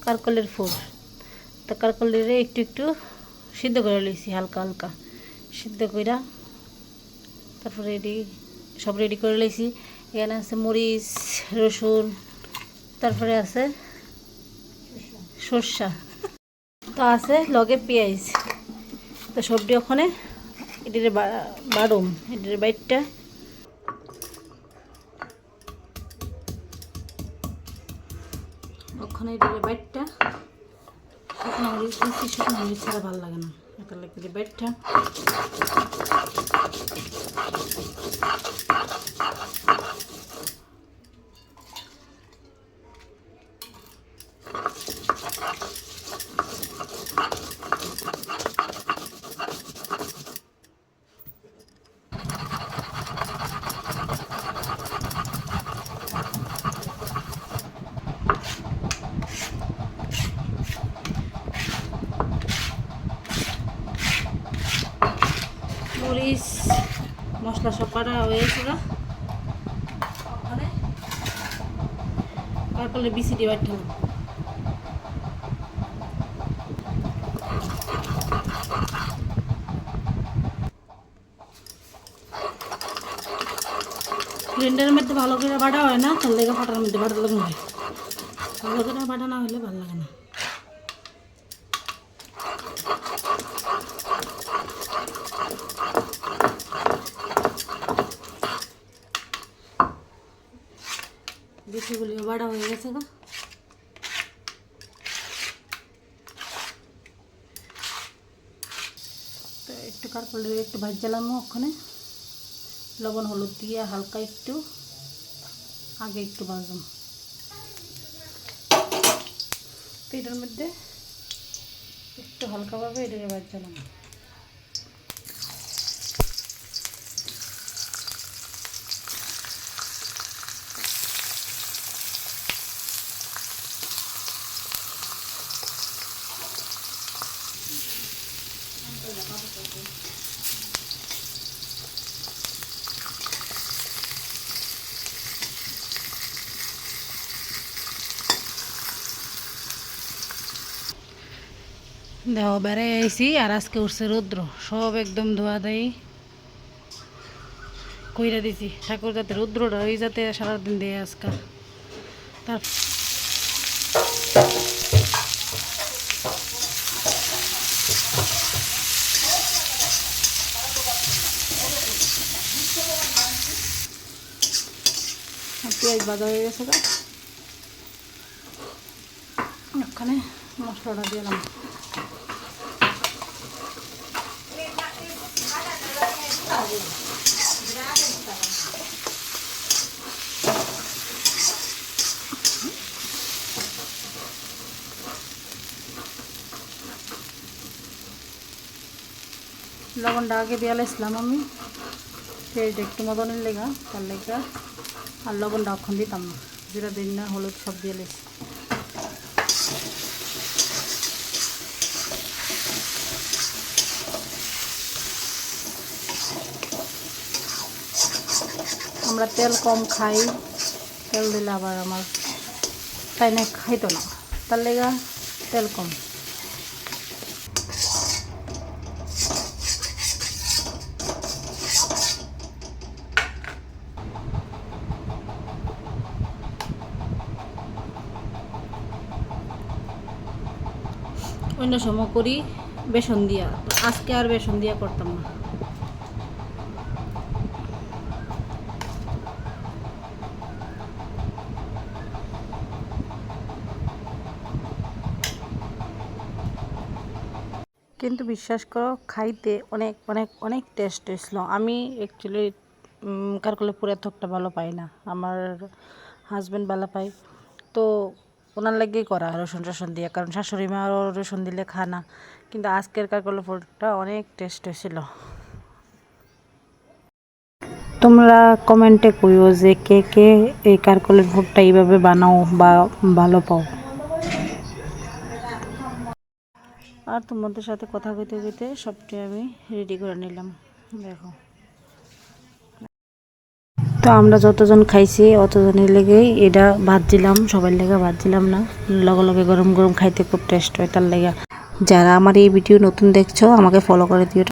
কারকলের ফুল। তো কারকলের একটু একটু সিদ্ধ করে লইছি, হালকা হালকা সিদ্ধ কইরা তারপরে সব রেডি করে লইছি। এখানে আছে মরিচ, রসুন, তারপরে আছে সরষা, তো আছে লগে পেঁয়াজ। তো সবটি ওখানে এটির বাড়ুম, এটির বাইটটা ওখানে এটির বাইটটা শুকনো মরিচ দিচ্ছি, শুকনো মরিচ ছাড়া ভালো লাগে না, এটা লাগে বাইটটা। মরিচ মশলা সব কাটা হয়েছিল, ওখানে কারকলে বিসিটি বাটলাম। ব্লেন্ডারের মধ্যে ভালো করে বাটা হয় না, তার লেগে ফাটার মধ্যে বাটা লাগবে, ভালো করে বাটা না হলে ভালো লাগে না। বিচিগুলি বাটা হয়ে গেছে গা। তো একটু কারকলে একটু ভাজলাম, ওখানে লবণ হলুদ দিয়ে হালকা একটু আগে একটু ভাজলাম। তো এটার মধ্যে একটু হালকাভাবে এটাকে ভাজলাম। দেখো বেড়ে আইসি, আর আজকে উঠছে রৌদ্র, সব একদম ধোয়া দেয় কইরা দিছি। ঠাকুর যাতে রৌদ্রটা ওই যাতে সারাদিন দেয় আজকে। তার পেঁয়াজ বাজা হয়ে গেছে, ওখানে মশলাটা দিলাম। লবণটা আগে দিয়ে লাইছিলাম আমি, পেঁয়াজটা একটু মদনের লেগা, তার লেগা আর লবণটা অক্ষণ দিতাম না, জিরা দিন না হলুদ সব দিয়ে লাইছি। আমরা তেল কম খাই, তেল দিলে আবার আমার তাই না খাইতো না, তার লেগা তেল কম। অন্য সময় করি বেসন দিয়া, আজকে আর বেসন দিয়া করতাম না। কিন্তু বিশ্বাস করো খাইতে অনেক অনেক অনেক টেস্ট হয়েছিল। আমি অ্যাকচুয়ালি কারকলে পুরা থকটা ভালো পাই না, আমার হাজব্যান্ড ভালো পাই, তো ওনার লাগেই করা রসুন টসুন দিয়ে, কারণ শাশুড়ি মা আরও রসুন দিলে খা না। কিন্তু আজকের কারকলে পুরটা অনেক টেস্ট হয়েছিল। তোমরা কমেন্টে কইও যে কে কে এই কারকলের ভোগটা এইভাবে বানাও বা ভালো পাও। আর তোমাদের সাথে কথা কইতে কইতে সবটি আমি রেডি করে নিলাম। দেখো তো আমরা যতজন খাইছি অতজনের লেগেই এটা ভাত দিলাম, সবার লেগে ভাত দিলাম না, লগে লগে গরম গরম খাইতে খুব টেস্ট হয়। তার লেগে যারা আমার এই ভিডিও নতুন দেখছো আমাকে ফলো করে দিও।